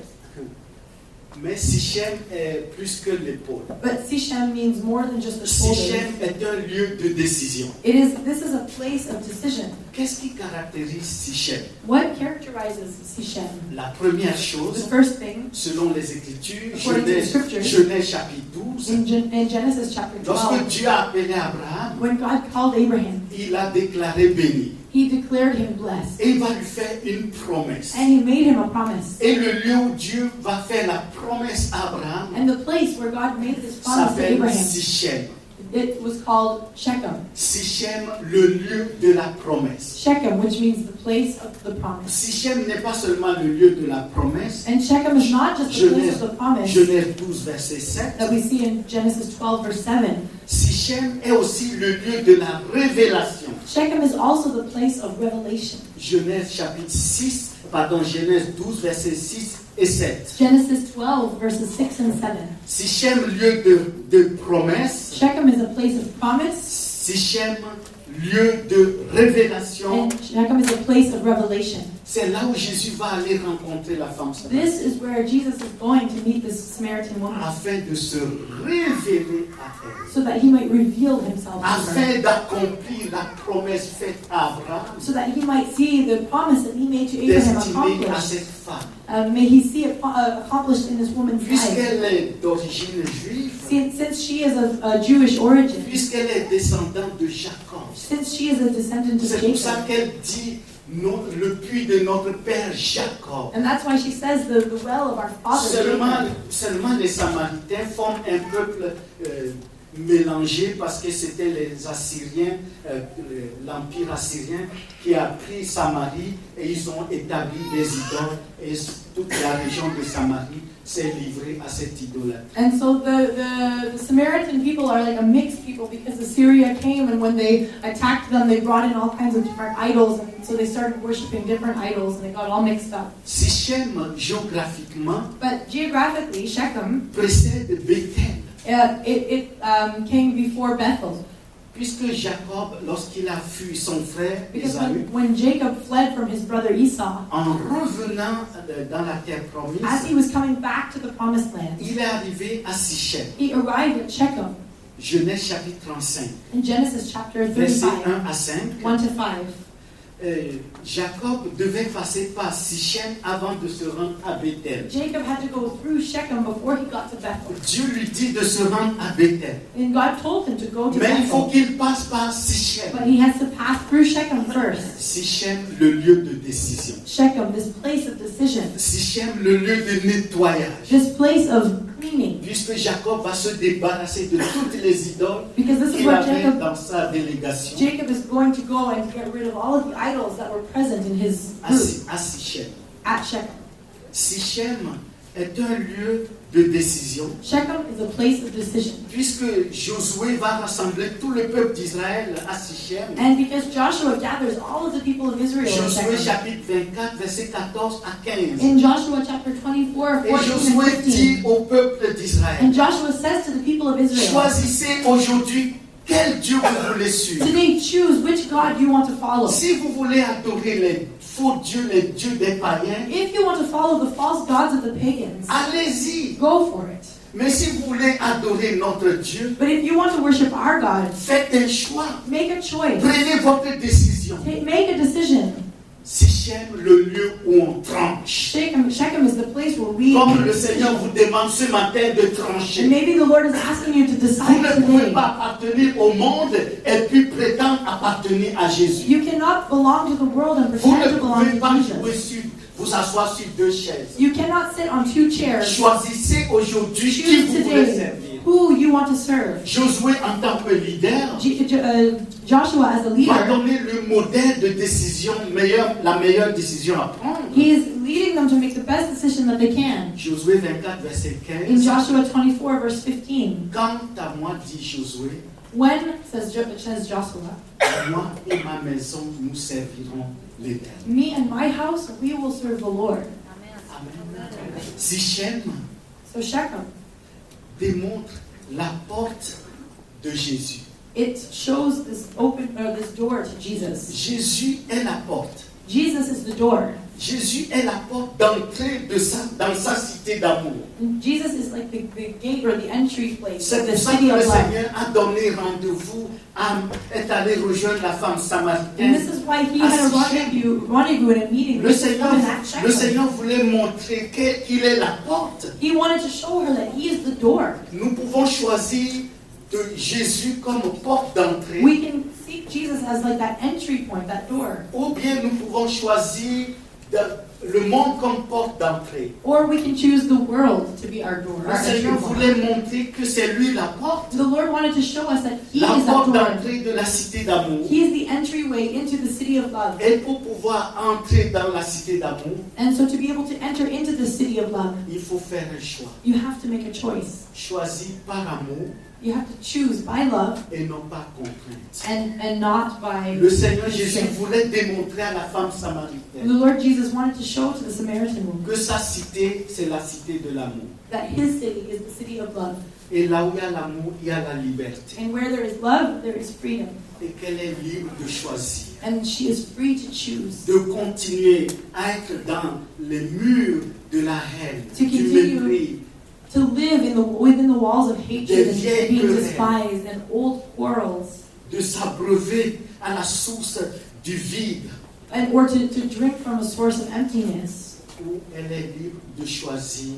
Mais Sichem est plus que l'épaule. But Sishem means more than just the shoulders. Sichem est un lieu de décision. This is a place of decision. Qu'est-ce qui caractérise Sichem? What characterizes Sishem? La première The chose, first thing, selon les Écritures, According to the Scriptures, Genèse chapitre 12, in Genesis chapter lorsque 12, Dieu a appelé Abraham, when God called Abraham, il a déclaré béni. he declared him blessed. Et il va lui faire une promesse. And he made him a promise. Et le lieu où Dieu va faire la promesse à Abraham And the place where God made this promise to s'appelle Abraham, Sichem. it was called Shechem. Sichem, le lieu de la promesse. Shechem, which means the place of the promise. Sichem n'est pas seulement le lieu de la promesse. And Shechem is not just the place of the promise Genèse 12, verset 7. that we see in Genesis 12, verse 7. Sichem est aussi le lieu de la révélation. Shechem is also the place of revelation. Genèse 12, versets 6 et 7. Genesis 12, verses 6 and 7. Sichem, lieu de promesse. Shechem is a place of promise, Sichem, lieu de révélation. and Shechem is a place of revelation. C'est là où Jésus va aller rencontrer la femme samaritaine This is where Jesus is going to meet this Samaritan woman, afin de se révéler à elle, so that he might reveal himself to her, afin d'accomplir la promesse faite à Abraham, so that he might see the promise that he made to Abraham destinée à accomplished. cette femme. May he see it accomplished in this woman's life. Puisqu'elle est d'origine juive, Since she is of Jewish origin, puisqu'elle est descendante de Jacob, since she is a descendant of c'est pour ça Jacob, qu'elle dit le puits de notre père Jacob. and that's why she says the well of our father Jacob. Seulement les Samaritains forment un peuple mélangé parce que c'était les Assyriens, l'Empire assyrien qui a pris Samarie et ils ont établi des idoles et toute la région de Samarie s'est livrée à cette idolâtrie. And so the Samaritan people are like a mixed people because Assyria came, and when they attacked them, they brought in all kinds of different idols, and so they started worshiping different idols, and it got all mixed up. Sichem, géographiquement, But geographically, Shechem, précède Bethel. it came before Bethel. Puisque Jacob, lorsqu'il a fui son frère Because Ésaü, when Jacob fled from his brother Esau, en revenant dans la terre promise, as he was coming back to the promised land, il est arrivé à Sichem. he arrived at Shechem. Genèse chapitre 35, In Genesis chapter versets 35, 1 à 5, 1 to 5, Jacob devait passer par Sichem avant de se rendre à Bethel. Jacob had to go through Shechem before he got to Bethel. Dieu lui dit de se rendre à Bethel. And God told him to go to Mais il faut Bethel. qu'il passe par Sichem. But he has to pass through Shechem first. Sichem, le lieu de décision. Shechem, this place of decision. Sichem, le lieu de nettoyage. This place of cleaning. Puisque Jacob va se débarrasser de toutes les idoles Because this is qu'il where avait Jacob dans sa délégation Jacob is going to go and get rid of all of the idols that were present in his à group à Sichem. at Shechem. Sichem est un lieu de décision, Shechem is a place of decision. puisque Josué va rassembler tout le peuple d'Israël à Sichem. And because Joshua gathers all of the people of Israel in Josué Shechem. chapitre 24, versets 14 à 15. In Joshua chapter 24, Et 14 and Josué 15. dit au peuple d'Israël, And Joshua says to the people of Israel, choisissez aujourd'hui quel Dieu vous voulez suivre. today choose which God you want to follow. Si vous voulez adorer les faux dieux, les dieux des païens, If you want to follow the false gods of the pagans, allez-y. go for it. Mais si vous voulez adorer notre Dieu, But if you want to worship our God, faites un choix. make a choice. Prenez votre décision. Make a decision. Sichem, le lieu où on tranche. Shechem is the place where we Comme make le a Seigneur decision. vous demande ce matin de And trancher. maybe the Lord is asking you to Vous decide ne pouvez today. pas appartenir au monde et puis prétendre appartenir à Jésus. You cannot belong to the world and Vous pretend ne to belong pouvez to pas jouer Jesus. sur, vous asseoir sur deux chaises. You cannot sit on two chairs. Choisissez aujourd'hui qui Choose vous voulez today servir. who you want to serve. Josué, en tant que leader, Joshua, as a va leader, donner le modèle de décision, la meilleure décision à prendre. he is leading them to make the best decision that they can. Josué 24, verset In 15. Joshua 24, verse 15, Quant à moi, dit Josué, when, says Joshua, moi et ma maison, nous servirons l'Éternel. me and my house, we will serve the Lord. Amen. Sichem So Shechem, démontre la porte de Jésus. it shows this door to Jesus. Jésus est la porte. Jesus is the door. Jésus est la porte d'entrée dans sa cité d'amour. And Jesus is like the gate or the entry place C'est of the pour ça city que le of love. Seigneur a donné rendez-vous, est allé rejoindre la femme And samaritaine. this is why he had a rendezvous in a meeting Le with Seigneur, woman at Shechem. le Seigneur voulait montrer qu'il est la porte. He wanted to show her that he is the door. Nous pouvons choisir de Jésus comme porte d'entrée, We can see Jesus as like that entry point, that door. ou bien nous pouvons choisir le monde comme porte d'entrée. Or we can choose the world to be our door. Le Our entry Seigneur point. voulait montrer que c'est lui la porte, The Lord wanted to show us that he la is that porte door. d'entrée de la cité d'amour. He is the entryway into the city of love. Et pour pouvoir entrer dans la cité d'amour, And so to be able to enter into the city of love, il faut faire un choix. you have to make a choice. Choisir par amour You have to choose by love et non par contrainte. and not by Le Seigneur Jésus sin. voulait démontrer à la femme The samaritaine Lord Jesus wanted to show to the Samaritan woman que sa cité, c'est la cité de l'amour. that his city is the city of love. Et là où il y a l'amour, il y a la liberté. And where there is love, there is freedom. Et qu'elle est libre de choisir, And she is free to choose. de continuer à être dans les murs de la haine, To du continue mépris, To live within the walls of hatred Des and vieilles being querelles. despised and old quarrels. de s'abreuver à la source du vide, Or to drink from a source of emptiness. où elle est libre de choisir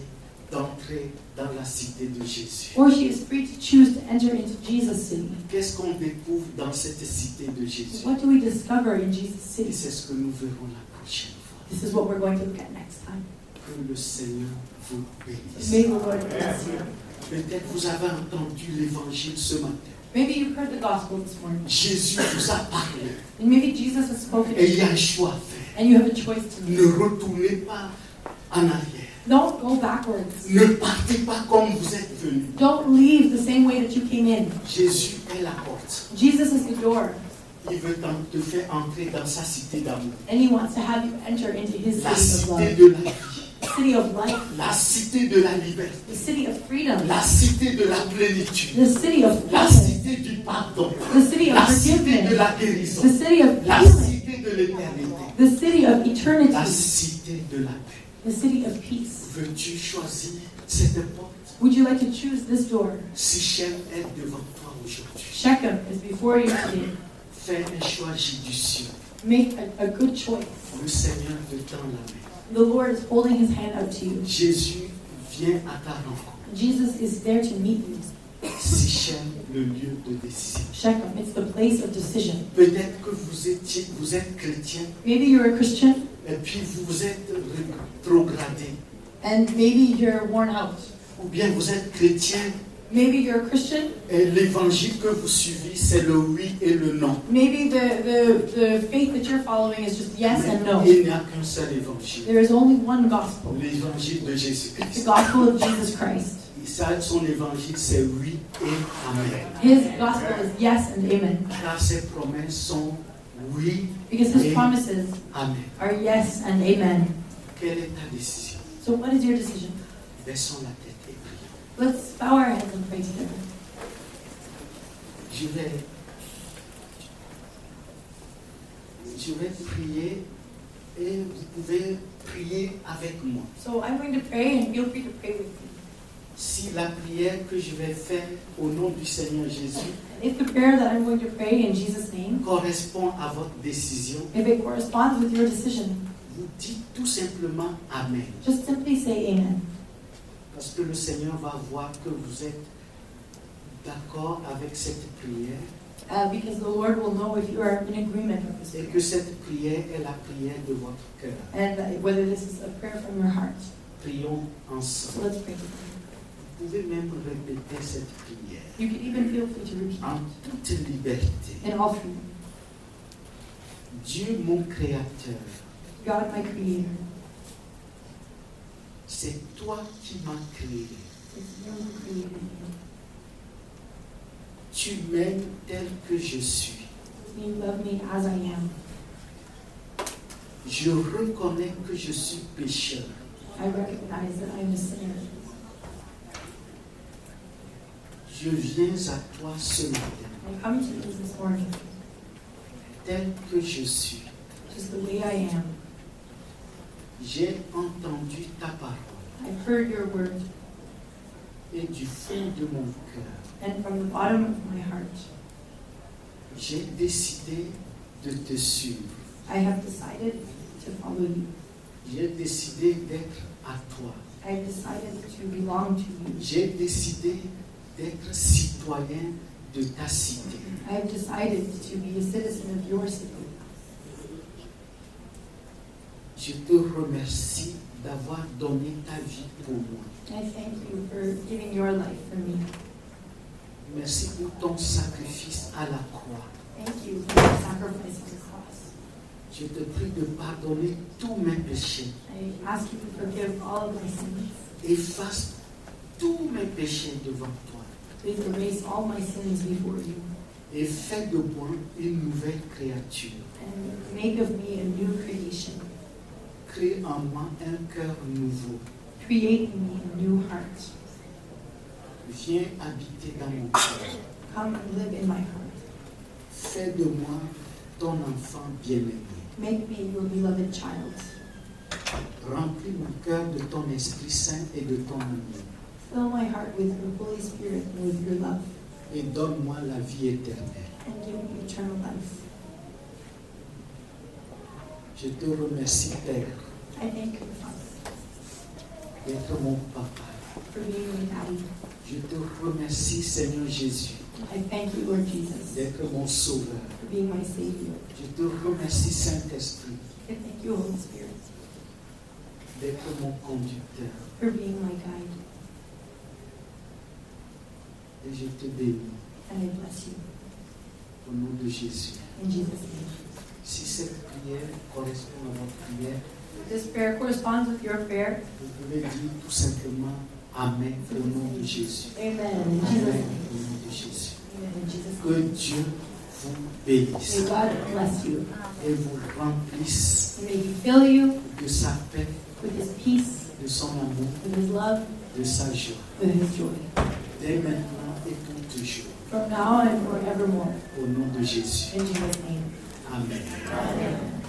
d'entrer dans la cité de Jésus. Or she is free to choose to enter into Jesus' city. Qu'est-ce qu'on découvre dans cette cité de Jésus? What do we discover in Jesus' Et city? c'est ce que nous verrons la prochaine fois. This is what we're going to look at next time. Que le Seigneur vous bénisse. May the Lord bless you. Peut-être vous avez entendu l'évangile ce matin. Maybe you've heard the gospel this morning. Jésus vous a parlé. And maybe Jesus has spoken to Et il y you. a un choix à faire. And you have a choice to make. Ne retournez pas en arrière. Don't go backwards. Ne partez pas comme vous êtes venu. Don't leave the same way that you came in. Jésus est la porte. Jesus is the door. Il veut te faire entrer dans sa cité d'amour. And he wants to have you enter into his La city of cité love. de la vie. The city of life. La cité de la liberté. The city of freedom. La cité de la plénitude. The city of La fullness. cité du pardon. The city of La cité de forgiveness. la guérison. The city of La healing. cité de l'éternité. The city of La eternity. cité de la paix. The city of peace. Veux-tu choisir cette porte? Would you like to choose this door? Sichem est devant toi. aujourd'hui. Shechem is before you today. Fais un choix judicieux. Make a good choice. Le Seigneur te tend la main. The Lord is holding his hand out to you. Jésus vient à ta rencontre. Jesus is there to meet you. Sichem, le lieu de décision. Shechem, it's the place of decision. Peut-être que vous êtes chrétien Maybe you're a Christian et puis vous vous êtes rétrogradé. and maybe you're worn out. Ou bien vous êtes chrétien Maybe you're a Christian. et l'évangile que vous suivez, c'est le oui et le non. Maybe the faith that you're following is just yes and no. Il n'y a qu'un seul évangile. There is only one gospel, L'évangile de the Jésus-Christ. gospel of Jesus Christ. Son évangile, c'est oui et amen. His gospel is yes and amen. Car ses promesses sont oui Because his et promises amen. are yes and amen. Quelle est ta décision? So what is your decision? Baissons la tête et prions. Let's bow our heads and pray together. Je vais prier et vous pouvez prier avec moi. So I'm going to pray and feel free to pray with me. Si la prière que je vais faire au nom du Seigneur Jésus And if the prayer that I'm going to pray in Jesus' name, correspond à votre décision, if it corresponds with your decision, vous dites tout simplement Amen. just simply say amen. Parce que le Seigneur va voir que vous êtes d'accord avec cette prière Because the Lord will know if you are in agreement with this et prayer. que cette prière est la prière de votre cœur. And whether this is a prayer from your heart. Prions So ensemble. let's pray together. Vous pouvez même répéter cette prière You can even feel free to repeat en toute liberté. in all freedom. Dieu mon Créateur, God, my Creator, c'est toi qui m'as créé. it's you who created me. Tu m'aimes tel que je suis. You love me as I am. Je reconnais que je suis pécheur. I recognize that I am a sinner. Je viens à toi ce matin, I come to you this morning, tel que je suis. just the way I am. J'ai entendu ta parole I've heard your word, et du fond de mon cœur, and from the bottom of my heart, j'ai décidé de te suivre. I have decided to follow you. J'ai décidé d'être à toi. I've decided to belong to you. J'ai décidé d'être citoyen de ta cité. I've decided to be a citizen of your city. Je te remercie d'avoir donné ta vie pour moi. I thank you for giving your life for me. Merci pour ton sacrifice à la croix. Thank you for your sacrifice on the cross. Je te prie de pardonner tous mes péchés. I ask you to forgive all of my sins. Efface tous mes péchés devant toi. Please erase all my sins before you Et fais de moi une nouvelle créature. and make of me a new creation. Crée en moi un cœur nouveau. Create in me a new heart. Viens habiter dans mon cœur. Come and live in my heart. Fais de moi ton enfant bien-aimé. Make me your beloved child. Remplis mon cœur de ton Esprit Saint et de ton amour. Fill my heart with your Holy Spirit and with your love. Et donne-moi la vie éternelle. And give me eternal life. Je te remercie, Père, I thank you, Father, d'être mon papa. for being my daddy. Je te remercie, Seigneur Jésus, I thank you, Lord Jesus, d'être mon sauveur. for being my Savior. Je te remercie, Saint-Esprit, I thank you, Holy Spirit, d'être mon conducteur. for being my guide. Et je te bénis And I bless you. au nom de Jésus. In Jesus' name. Si cette prière correspond à votre prière, If this prayer corresponds with your prayer, vous pouvez dire tout simplement Amen au nom de Jésus. amen. In Jesus' Amen name. au nom de Jésus. Amen. In Jesus' Que name. Dieu vous bénisse May God bless you. et vous remplisse And may He fill you de sa paix, with His peace, de son amour, with His love, de sa joie. with His joy. Dès maintenant et pour toujours. From now and forevermore. Au nom de Jésus. In Jesus' name. Amen. Amen.